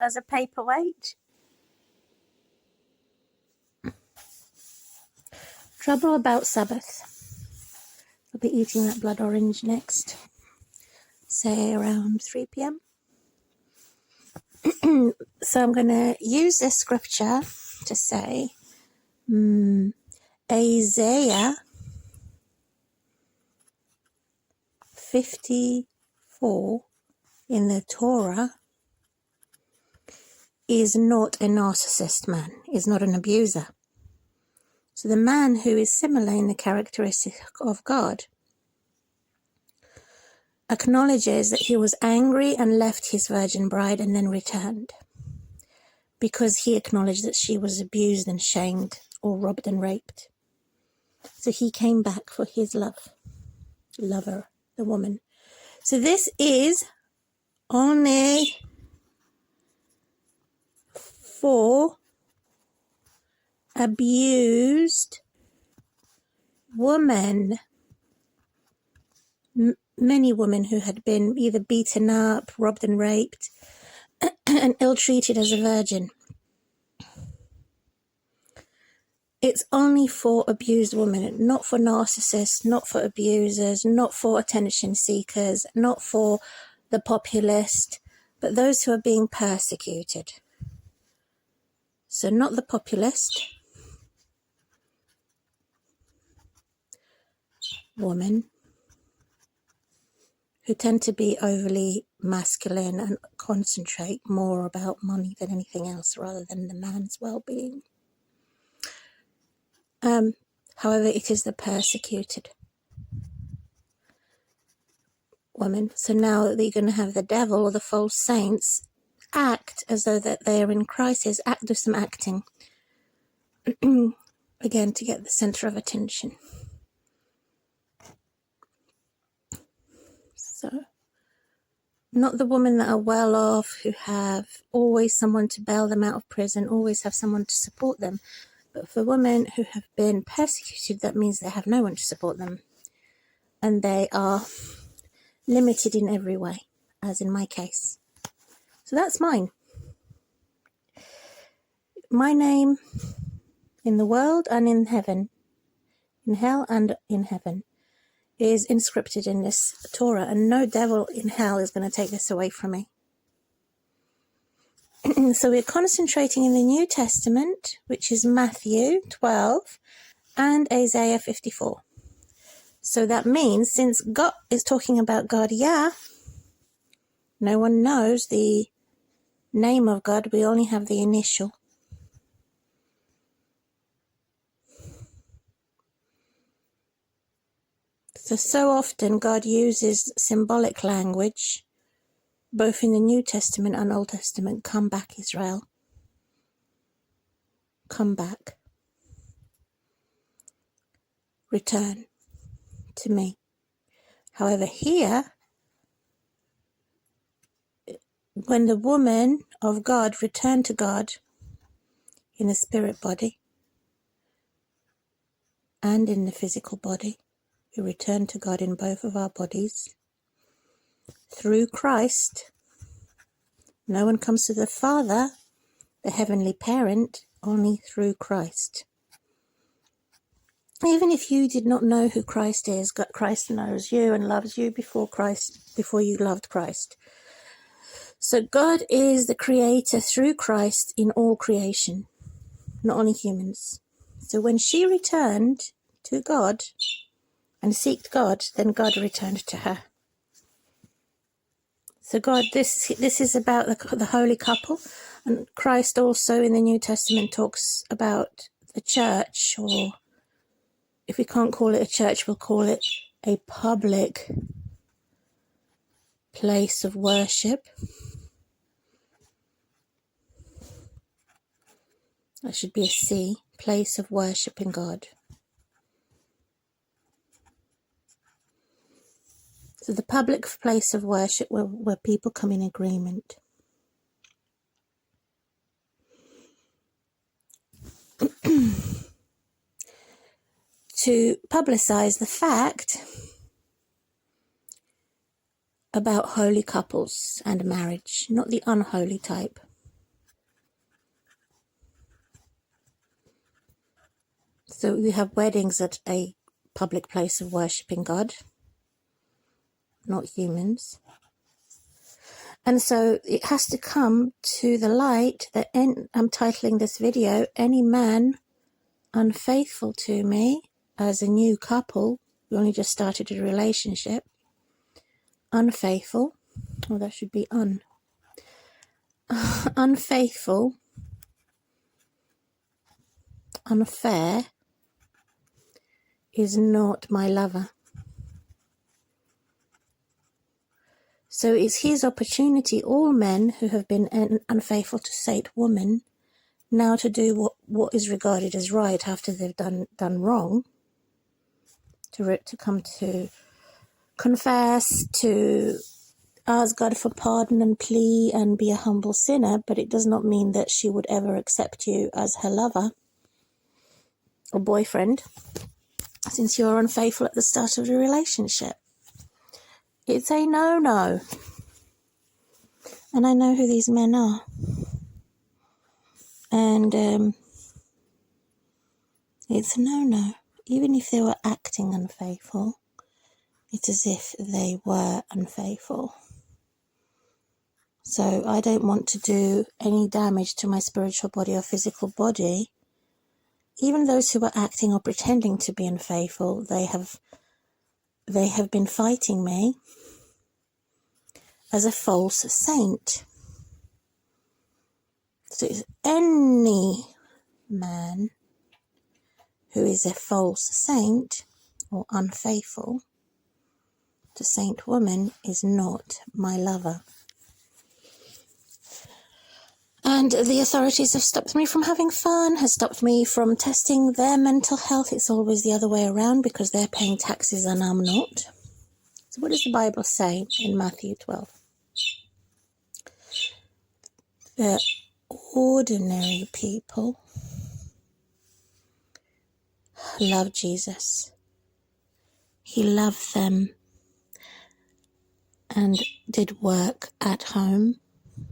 as a paperweight. Trouble about Sabbath. I'll be eating that blood orange next, say around 3 p.m. So I'm going to use this scripture to say, Isaiah 54 in the Torah is not a narcissist man, is not an abuser. So the man who is similar in the characteristic of God acknowledges that he was angry and left his virgin bride and then returned because he acknowledged that she was abused and shamed or robbed and raped. So he came back for his lover, the woman. So this is only for abused women. Many women who had been either beaten up, robbed and raped, and ill-treated as a virgin. It's only for abused women, not for narcissists, not for abusers, not for attention seekers, not for the populist, but those who are being persecuted. So not the populist woman, who tend to be overly masculine and concentrate more about money than anything else rather than the man's well-being. However, it is the persecuted woman. So now that you're going to have the devil or the false saints act as though that they are in crisis, do some acting, again, to get the center of attention. So, not the women that are well off, who have always someone to bail them out of prison, always have someone to support them. But for women who have been persecuted, that means they have no one to support them. And they are limited in every way, as in my case. So that's mine. My name in the world and in heaven, in hell and in heaven, is inscripted in this Torah, and no devil in hell is going to take this away from me. So we're concentrating in the New Testament, which is Matthew 12 and Isaiah 54. So that means, since God is talking about God, no one knows the name of God, we only have the initial. So often God uses symbolic language, both in the New Testament and Old Testament. Come back, Israel. Come back. Return to me. However, here, when the woman of God returned to God in the spirit body and in the physical body, we return to God in both of our bodies through Christ. No one comes to the Father, the heavenly parent, only through Christ. Even if you did not know who Christ is, God, Christ knows you and loves you before you loved Christ. So God is the creator through Christ in all creation, not only humans. So when she returned to God and sought God, then God returned to her. So God, this is about the holy couple, and Christ also in the New Testament talks about the church, or if we can't call it a church, we'll call it a public place of worship. That should be a C, place of worship in God. So the public place of worship where people come in agreement. To publicize the fact about holy couples and marriage, not the unholy type. So we have weddings at a public place of worshipping God, not humans. And so it has to come to the light that I'm titling this video, Any Man Unfaithful to Me, as a new couple, we only just started a relationship, unfaithful, or that should be unfaithful, unfair, is not my lover. So it's his opportunity, all men who have been unfaithful to said woman, now to do what is regarded as right after they've done wrong, to come to confess, to ask God for pardon and plea and be a humble sinner, but it does not mean that she would ever accept you as her lover or boyfriend, since you're unfaithful at the start of the relationship. It's a no-no. And I know who these men are. And it's a no-no. Even if they were acting unfaithful, it's as if they were unfaithful. So I don't want to do any damage to my spiritual body or physical body. Even those who are acting or pretending to be unfaithful, they have been fighting me as a false saint. So it's any man who is a false saint or unfaithful to saint woman is not my lover. And the authorities have stopped me from having fun, has stopped me from testing their mental health. It's always the other way around because they're paying taxes and I'm not. So what does the Bible say in Matthew 12? The ordinary people love Jesus. He loved them and did work at home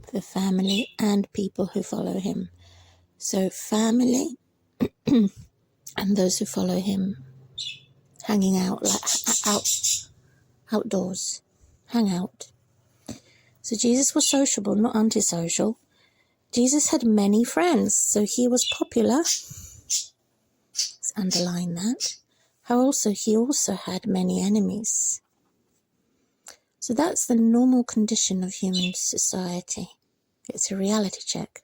for family and people who follow him. So family and those who follow him, hanging out, outdoors, hang out. So Jesus was sociable, not antisocial. Jesus had many friends, so he was popular. Let's underline that. He also had many enemies. So that's the normal condition of human society. It's a reality check.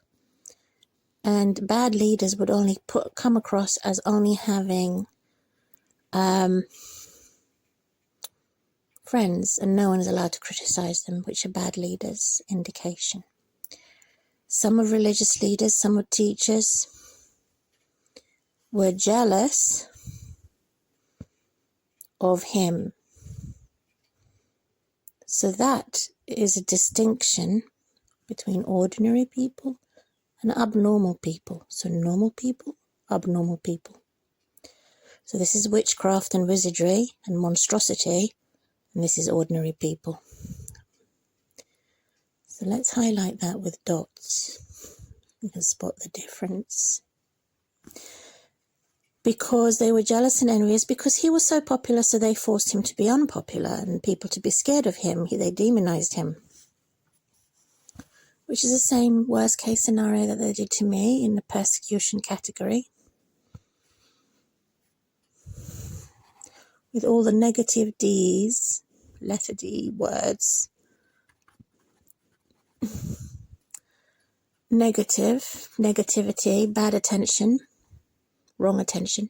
And bad leaders would only come across as only having friends, and no one is allowed to criticize them, which are bad leaders' indication. Some of religious leaders, some of teachers were jealous of him. So that is a distinction between ordinary people and abnormal people. So normal people, abnormal people. So this is witchcraft and wizardry and monstrosity, and this is ordinary people. So let's highlight that with dots. You can spot the difference. Because they were jealous and envious, because he was so popular, so they forced him to be unpopular and people to be scared of him. They demonized him. Which is the same worst case scenario that they did to me in the persecution category. With all the negative D's, letter D words. Negativity, bad attention, wrong attention,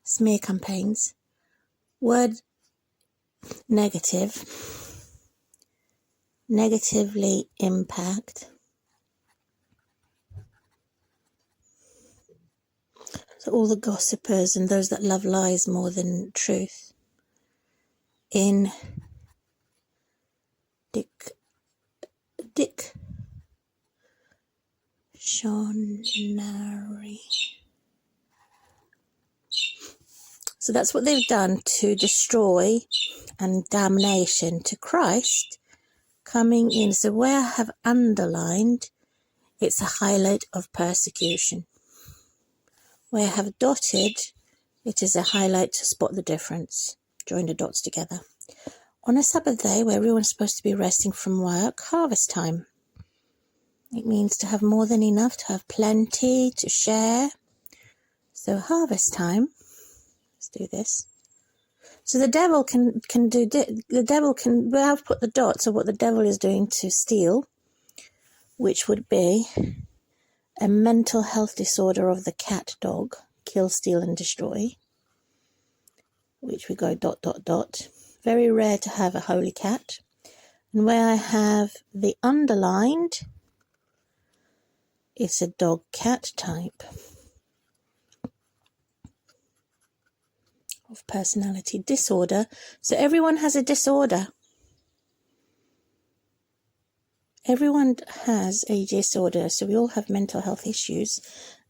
smear campaigns, word negative, negatively impact. So all the gossipers and those that love lies more than truth. In dictionary. So that's what they've done to destroy and damnation to Christ coming in. So where I have underlined, it's a highlight of persecution. Where I have dotted, it is a highlight to spot the difference. Join the dots together. On a Sabbath day where everyone's supposed to be resting from work, harvest time. It means to have more than enough, to have plenty, to share. So harvest time, let's do this. So the devil well, I've put the dots of what the devil is doing to steal, which would be a mental health disorder of the cat dog, kill, steal and destroy, which we go ... Very rare to have a holy cat. And where I have the underlined, it's a dog cat type of personality disorder. So everyone has a disorder. Everyone has a disorder. So we all have mental health issues,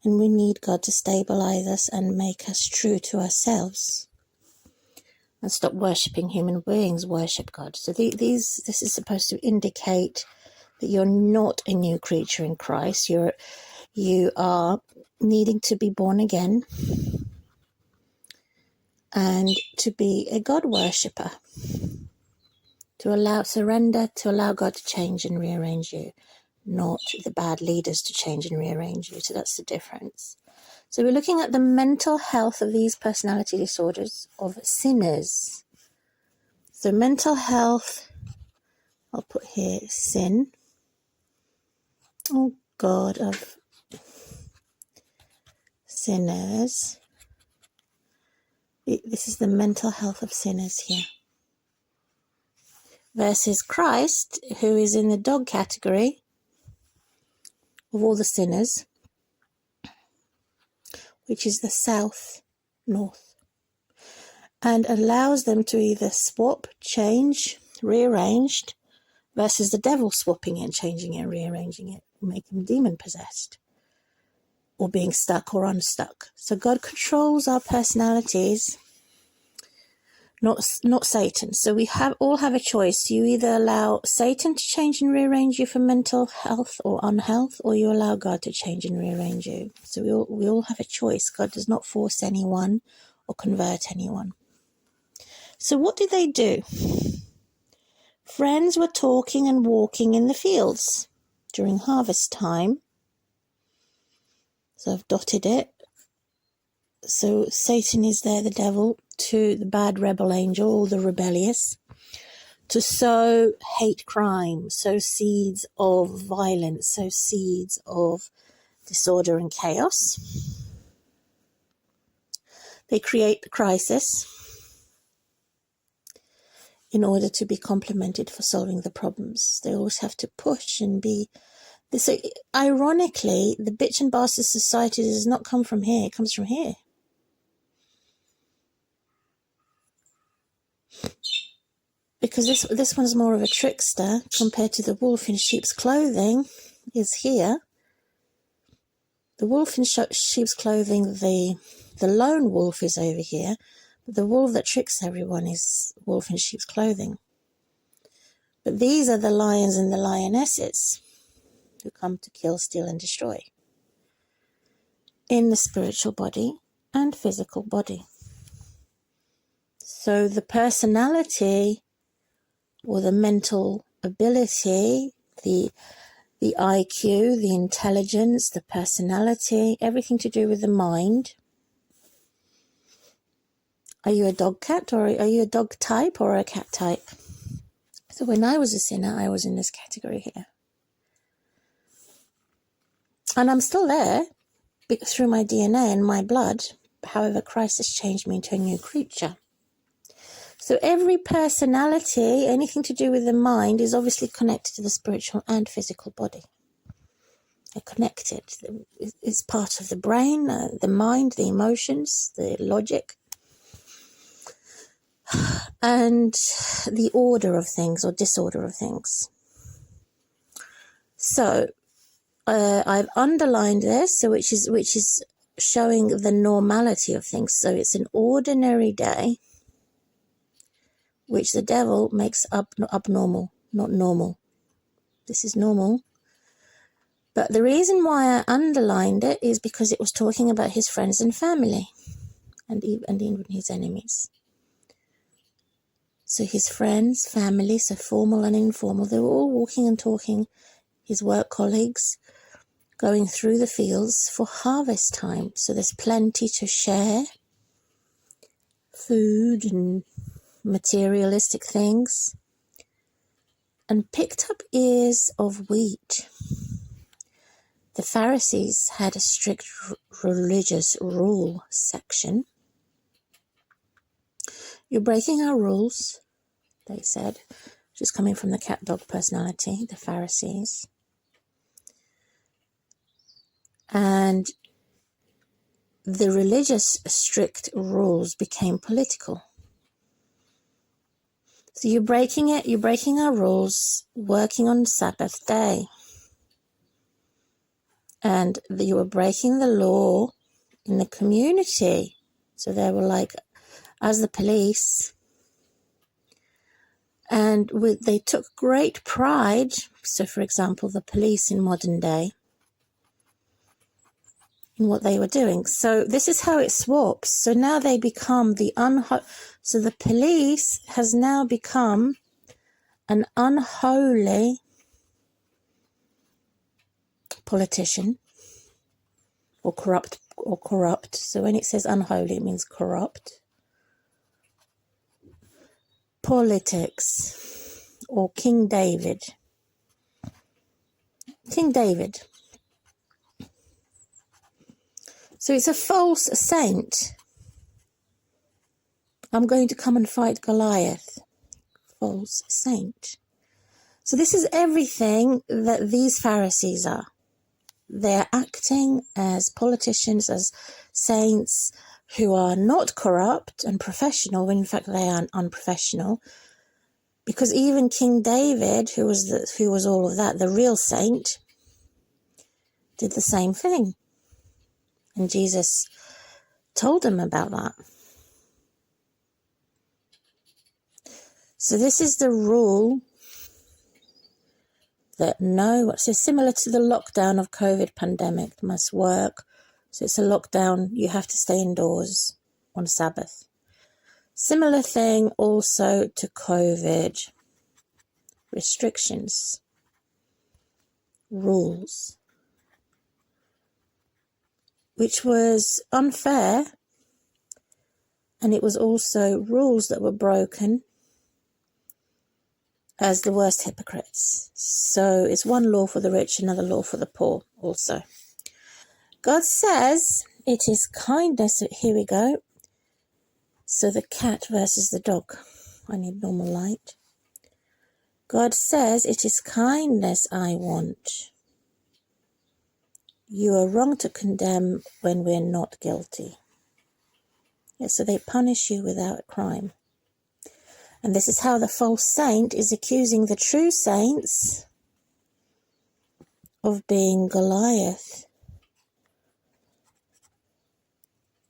and we need God to stabilize us and make us true to ourselves. And stop worshipping human beings, worship God. So this is supposed to indicate that you're not a new creature in Christ. You are needing to be born again and to be a God worshipper. To allow God to change and rearrange you, not the bad leaders to change and rearrange you. So that's the difference. So we're looking at the mental health of these personality disorders of sinners. So mental health, I'll put here sin. Oh God, of sinners. This is the mental health of sinners here. Versus Christ, who is in the dog category of all the sinners, which is the south, north, and allows them to either swap, change, rearranged, versus the devil swapping it and changing it and rearranging it, make them demon possessed, or being stuck or unstuck. So God controls our personalities, not Satan. So we all have a choice. You either allow Satan to change and rearrange you for mental health or unhealth, or you allow God to change and rearrange you. So we all have a choice. God does not force anyone or convert anyone. So what did they do? Friends were talking and walking in the fields during harvest time. So I've dotted it. So Satan is there, the devil, to the bad rebel angel, the rebellious, to sow hate crime, sow seeds of violence, sow seeds of disorder and chaos. They create the crisis in order to be complimented for solving the problems. They always have to push and be. So ironically, the bitch and bastard society does not come from here, it comes from here. Because this one's more of a trickster compared to the wolf in sheep's clothing is here. The wolf in sheep's clothing, the lone wolf is over here. But the wolf that tricks everyone is wolf in sheep's clothing. But these are the lions and the lionesses who come to kill, steal and destroy in the spiritual body and physical body. So the personality or the mental ability, the IQ, the intelligence, the personality, everything to do with the mind. Are you a dog cat, or are you a dog type or a cat type? So when I was a sinner, I was in this category here. And I'm still there through my DNA and my blood. However, Christ has changed me into a new creature. So every personality, anything to do with the mind, is obviously connected to the spiritual and physical body. They're connected. It's part of the brain, the mind, the emotions, the logic, and the order of things or disorder of things. So I've underlined this, so which is showing the normality of things. So it's an ordinary day, which the devil makes abnormal, not normal. This is normal. But the reason why I underlined it is because it was talking about his friends and family, and even his enemies. So his friends, family, so formal and informal, they were all walking and talking, his work colleagues, going through the fields for harvest time. So there's plenty to share, food and materialistic things, and picked up ears of wheat. The Pharisees had a strict religious rule section. You're breaking our rules, they said, which is coming from the cat dog personality, the Pharisees. And the religious strict rules became political. So you're breaking our rules, working on Sabbath day. And you were breaking the law in the community. So they were like, as the police, and they took great pride. So, for example, the police in modern day, in what they were doing. So this is how it swaps. So now they become so the police has now become an unholy politician, or corrupt. So when it says unholy, it means corrupt. Politics, or King David. So it's a false saint. I'm going to come and fight Goliath. False saint. So this is everything that these Pharisees are. They're acting as politicians, as saints who are not corrupt and professional, when in fact they are unprofessional. Because even King David, who was all of that, the real saint, did the same thing. And Jesus told him about that. So this is the rule that so similar to the lockdown of COVID pandemic, must work. So it's a lockdown, you have to stay indoors on Sabbath. Similar thing also to COVID restrictions, rules, which was unfair, and it was also rules that were broken as the worst hypocrites. So it's one law for the rich, another law for the poor also. God says it is kindness. Here we go. So the cat versus the dog. I need normal light. God says it is kindness I want. You are wrong to condemn when we're not guilty. Yeah, so they punish you without crime. And this is how the false saint is accusing the true saints of being Goliath.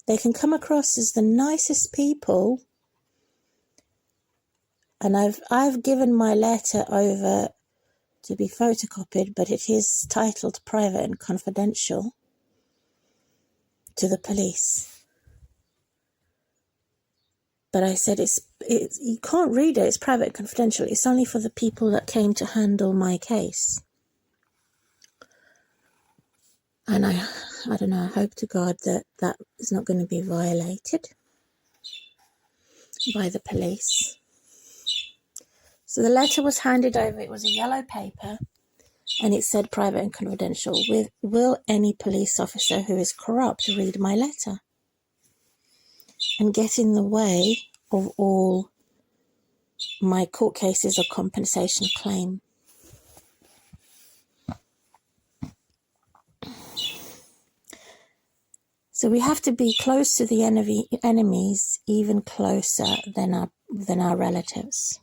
They can come across as the nicest people, and I've given my letter over to be photocopied, but it is titled Private and Confidential, to the police. But I said you can't read it, it's private and confidential. It's only for the people that came to handle my case. And I don't know, I hope to God that is not going to be violated by the police. So the letter was handed over. It was a yellow paper, and it said private and confidential. Will any police officer who is corrupt read my letter and get in the way of all my court cases or compensation claim? So we have to be close to the enemies, even closer than our relatives,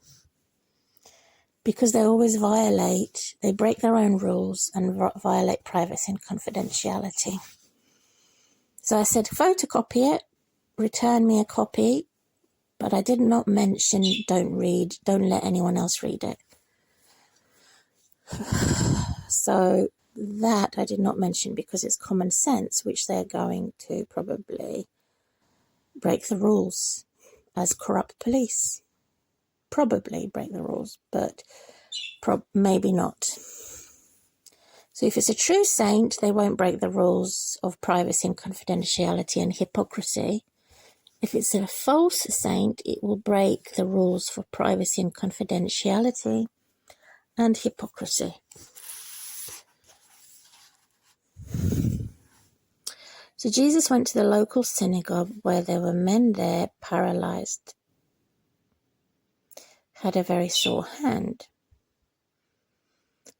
because they always they break their own rules and violate privacy and confidentiality. So I said, photocopy it, return me a copy, but I did not mention don't let anyone else read it. So That I did not mention because it's common sense, which they're going to probably break the rules as corrupt police. Probably break the rules, but maybe not. So if it's a true saint, they won't break the rules of privacy and confidentiality and hypocrisy. If it's a false saint, it will break the rules for privacy and confidentiality and hypocrisy. So Jesus went to the local synagogue where there were men there paralyzed, had a very sore hand.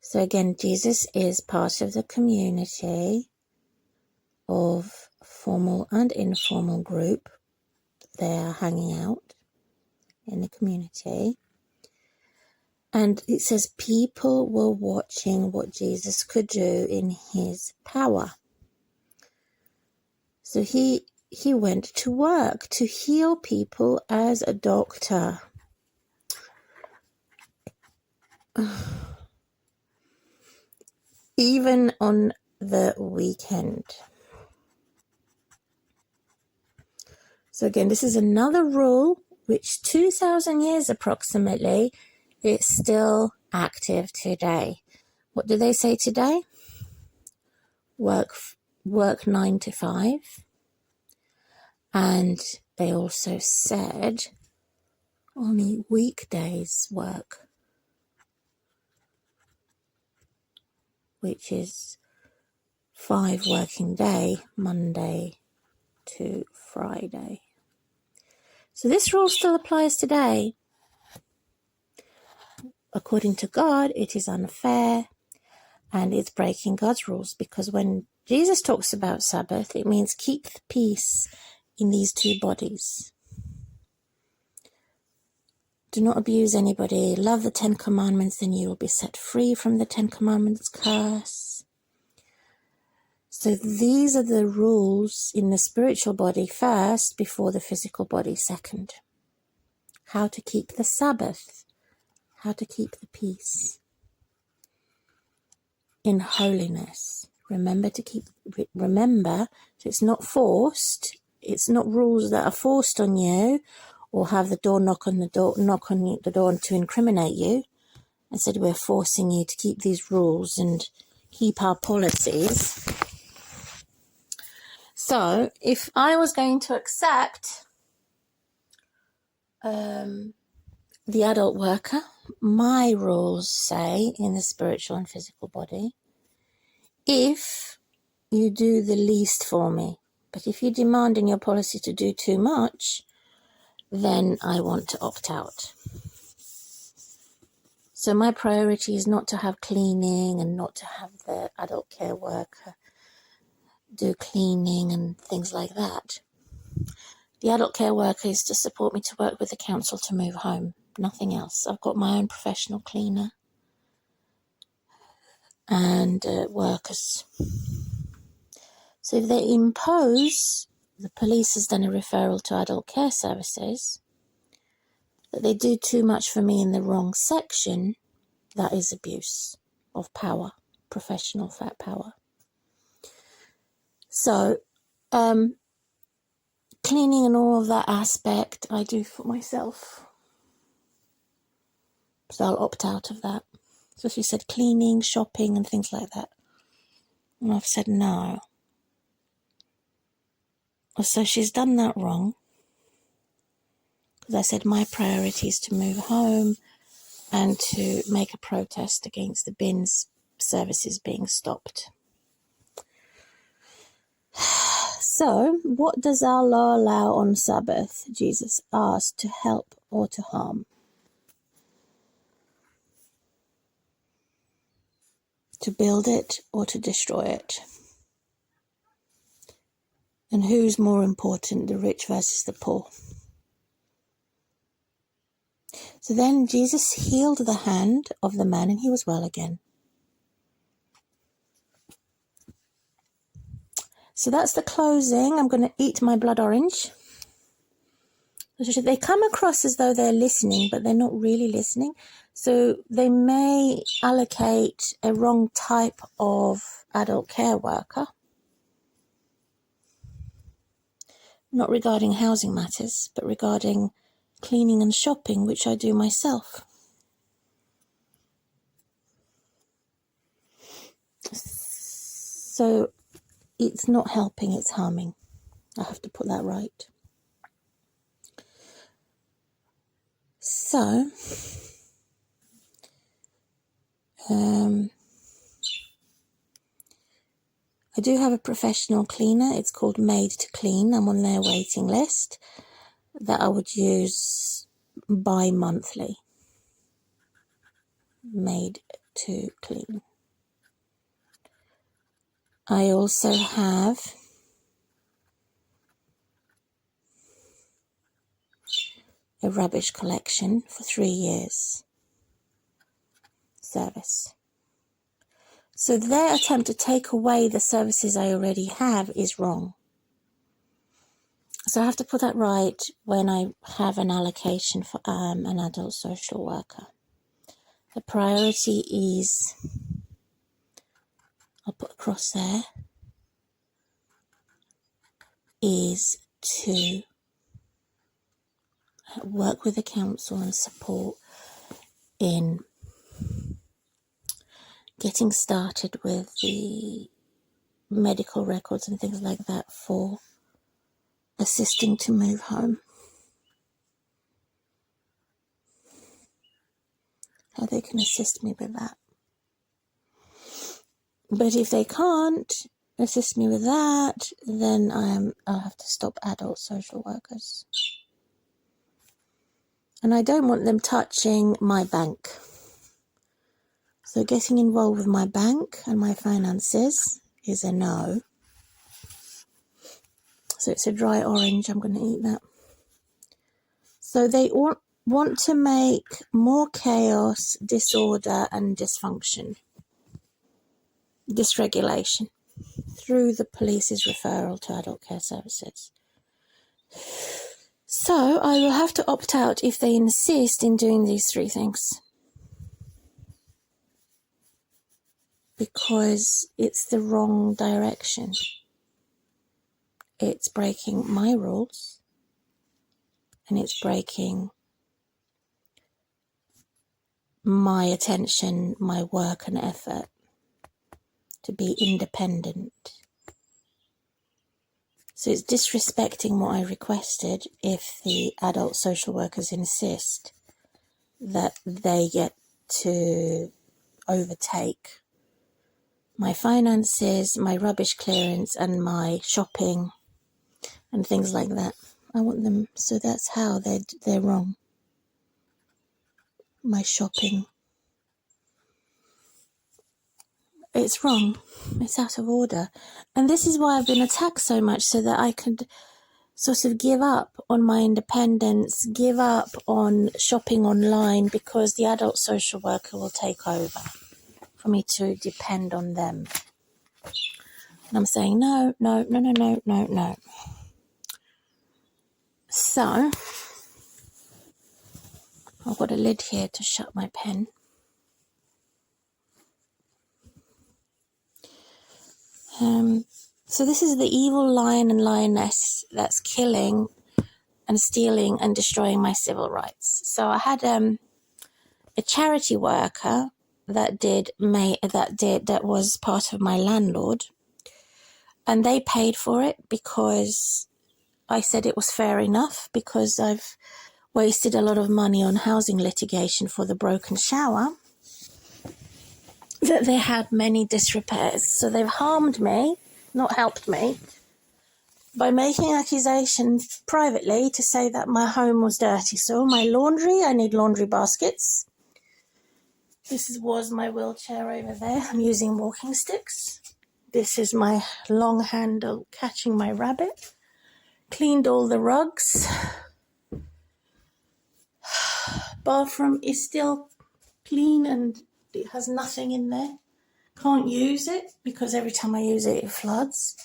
So again, Jesus is part of the community of formal and informal group. They are hanging out in the community. And it says people were watching what Jesus could do in his power. So he went to work to heal people as a doctor. Even on the weekend. So again, this is another rule which 2,000 years approximately, it's still active today. What do they say today? Work 9 to 5. And they also said only weekdays work, which is 5 working day, Monday to Friday. So this rule still applies today. According to God, it is unfair and it's breaking God's rules, because when Jesus talks about Sabbath, it means keep the peace in these 2 bodies. Do not abuse anybody. Love the 10 commandments, then you will be set free from the 10 commandments curse. So these are the rules in the spiritual body first, before the physical body second. How to keep the Sabbath. How to keep the peace. In holiness. Remember, so it's not forced. It's not rules that are forced on you, or have the door knock on the door to incriminate you. Instead, we're forcing you to keep these rules and keep our policies. So, if I was going to accept the adult worker, my rules say in the spiritual and physical body, if you do the least for me, but if you demand in your policy to do too much, then I want to opt out. So my priority is not to have cleaning and not to have the adult care worker do cleaning and things like that. The adult care worker is to support me to work with the council to move home, nothing else. I've got my own professional cleaner and workers. So if they impose, the police has done a referral to adult care services, that they do too much for me in the wrong section, that is abuse of power, professional fat power. So, cleaning and all of that aspect, I do for myself. So I'll opt out of that. So she said cleaning, shopping and things like that. And I've said no. So she's done that wrong. Because I said my priority is to move home and to make a protest against the bins services being stopped. So, what does our law allow on Sabbath? Jesus asked, to help or to harm? To build it or to destroy it? And who's more important, the rich versus the poor? So then Jesus healed the hand of the man and he was well again. So that's the closing. I'm going to eat my blood orange. They come across as though they're listening, but they're not really listening. So they may allocate a wrong type of adult care worker, not regarding housing matters, but regarding cleaning and shopping, which I do myself. So it's not helping, it's harming. I have to put that right. So, I do have a professional cleaner. It's called Made to Clean. I'm on their waiting list that I would use bi-monthly. Made to Clean. I also have a rubbish collection for 3 years service. So their attempt to take away the services I already have is wrong. So I have to put that right when I have an allocation for an adult social worker. The priority is, I'll put across there, is to work with the council and support in getting started with the medical records and things like that for assisting to move home. How they can assist me with that. But if they can't assist me with that, then I'll have to stop adult social workers. And I don't want them touching my bank. So getting involved with my bank and my finances is a no. So it's a dry orange. I'm going to eat that. So they want to make more chaos, disorder, and dysfunction, dysregulation, through the police's referral to adult care services. So I will have to opt out if they insist in doing these 3 things. Because it's the wrong direction. It's breaking my rules. And it's breaking my attention, my work and effort to be independent. So it's disrespecting what I requested if the adult social workers insist that they get to overtake my finances, my rubbish clearance and my shopping and things like that. I want them, so that's how they're wrong. My shopping. It's wrong. It's out of order. And this is why I've been attacked so much, so that I could sort of give up on my independence, give up on shopping online, because the adult social worker will take over for me to depend on them. And I'm saying no. So, I've got a lid here to shut my pen. So this is the evil lion and lioness that's killing and stealing and destroying my civil rights. So I had a charity worker that was part of my landlord, and they paid for it because I said it was fair enough, because I've wasted a lot of money on housing litigation for the broken shower, that they had many disrepairs. So they've harmed me, not helped me, by making accusations privately to say that my home was dirty. So my laundry, I need laundry baskets. This was my wheelchair over there. I'm using walking sticks. This is my long handle catching my rabbit. Cleaned all the rugs. Bathroom is still clean and it has nothing in there. Can't use it because every time I use it, it floods.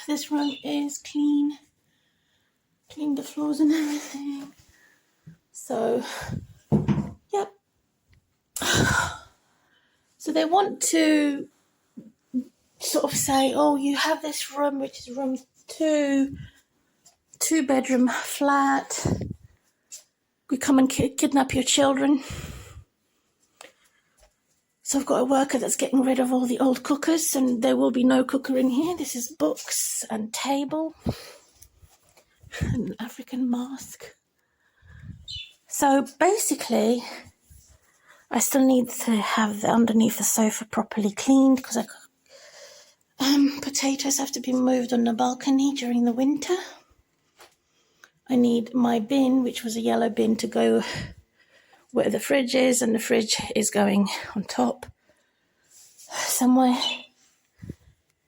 This room is clean. cleaned the floors and everything. So, yep. So they want to sort of say, oh, you have this room, which is room 2, 2-bedroom flat. We come and kidnap your children. So I've got a worker that's getting rid of all the old cookers, and there will be no cooker in here. This is books and table and an African mask. So basically, I still need to have the underneath the sofa properly cleaned because potatoes have to be moved on the balcony during the winter. I need my bin, which was a yellow bin, to go where the fridge is, and the fridge is going on top somewhere.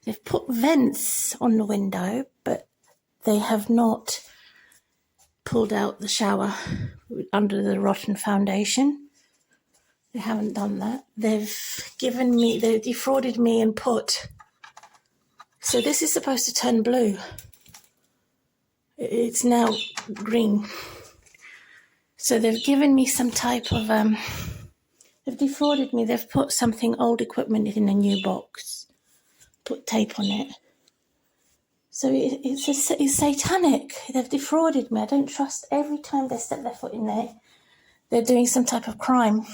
They've put vents on the window, but they have not pulled out the shower under the rotten foundation. They haven't done that. They've defrauded me and put, so this is supposed to turn blue. It's now green. So they've given me some type of, they've defrauded me. They've put something, old equipment in a new box, put tape on it. So it's satanic. They've defrauded me. I don't trust. Every time they step their foot in there, they're doing some type of crime.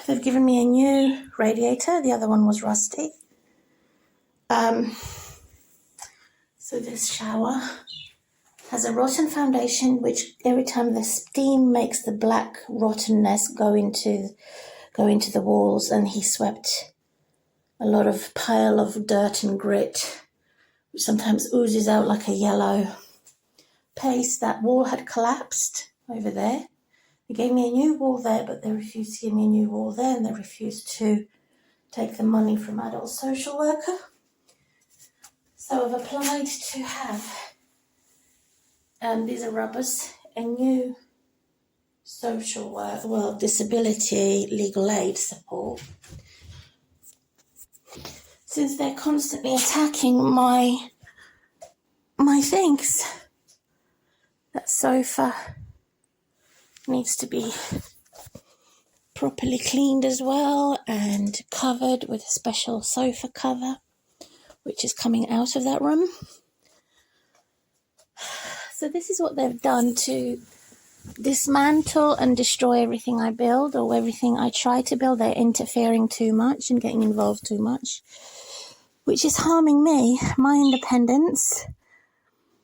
They've given me a new radiator. The other one was rusty. So this shower has a rotten foundation, which every time the steam makes the black rottenness go into the walls, and he swept a lot of pile of dirt and grit, which sometimes oozes out like a yellow paste. That wall had collapsed over there. They gave me a new wall there, but they refused to give me a new wall there, and they refused to take the money from adult social worker. So I've applied to have, these are rubbers, a new social work, disability legal aid support. Since they're constantly attacking my things. That sofa needs to be properly cleaned as well and covered with a special sofa cover, which is coming out of that room. So this is what they've done to dismantle and destroy everything I build, or everything I try to build. They're interfering too much and getting involved too much, which is harming me, my independence,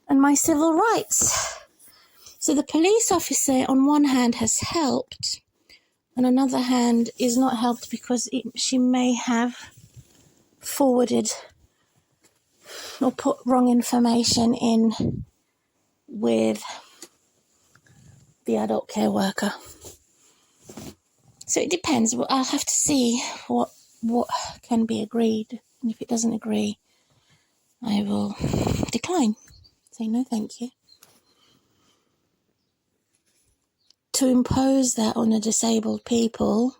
and my civil rights. So the police officer, on one hand, has helped, on another hand, is not helped because she may have forwarded or put wrong information in with the adult care worker. So it depends. I'll have to see what can be agreed. And if it doesn't agree, I will decline. Say no, thank you. To impose that on a disabled people,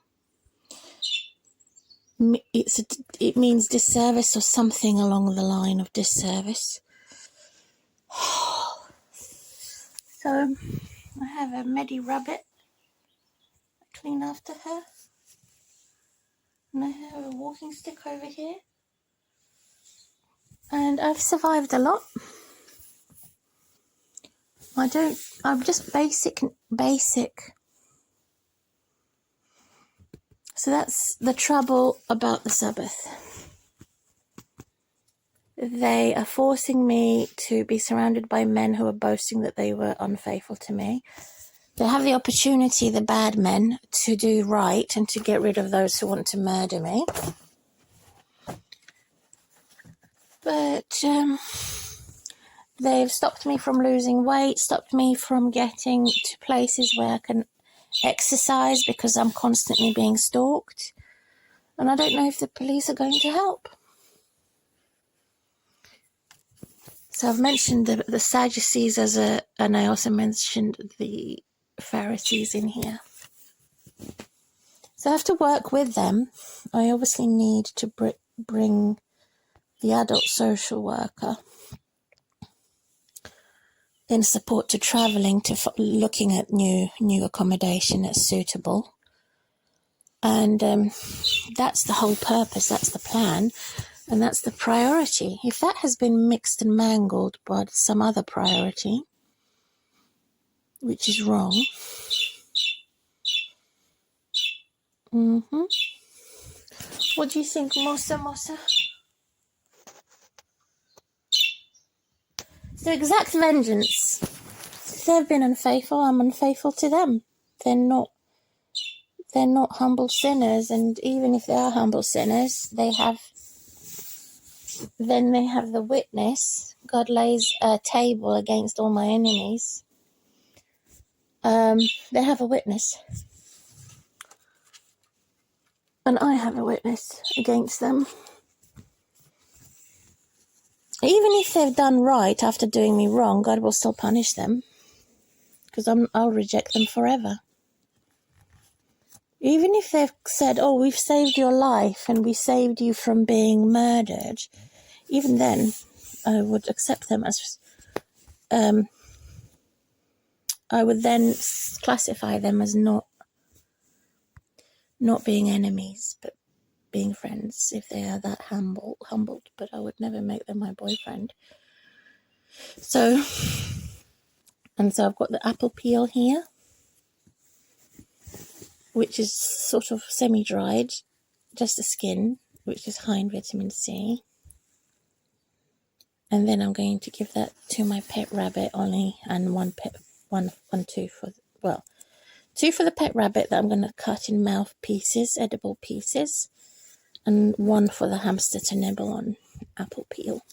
it means disservice or something along the line of disservice. So I have a Medi Rabbit. I clean after her. And I have a walking stick over here. And I've survived a lot. I'm just basic. So that's the trouble about the Sabbath. They are forcing me to be surrounded by men who are boasting that they were unfaithful to me. They have the opportunity, the bad men, to do right and to get rid of those who want to murder me. But they've stopped me from losing weight, stopped me from getting to places where I can exercise because I'm constantly being stalked. And I don't know if the police are going to help. So I've mentioned the SADUCEES and I also mentioned the PHARASEES in here. So I have to work with them. I obviously need to bring the adult social worker in support to travelling, to looking at new accommodation that's suitable. And that's the whole purpose, that's the plan, and that's the priority. If that has been mixed and mangled by some other priority, which is wrong, what do you think, Mosa? So exact vengeance. If they've been unfaithful, I'm unfaithful to them. They're not humble sinners, and even if they are humble sinners, they have the witness. God lays a table against all my enemies. They have a witness, and I have a witness against them. Even if they've done right after doing me wrong, God will still punish them, because I'll reject them forever. Even if they've said, oh, we've saved your life and we saved you from being murdered, even then I would accept them as, I would then classify them as not being enemies, but being friends, if they are that humbled, but I would never make them my boyfriend. So I've got the apple peel here, which is sort of semi-dried, just the skin, which is high in vitamin C. And then I'm going to give that to my pet rabbit only, and two for the pet rabbit that I'm going to cut in mouth pieces, edible pieces, and one for the hamster to nibble on apple peel.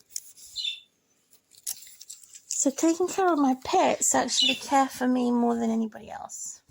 So taking care of my pets actually care for me more than anybody else.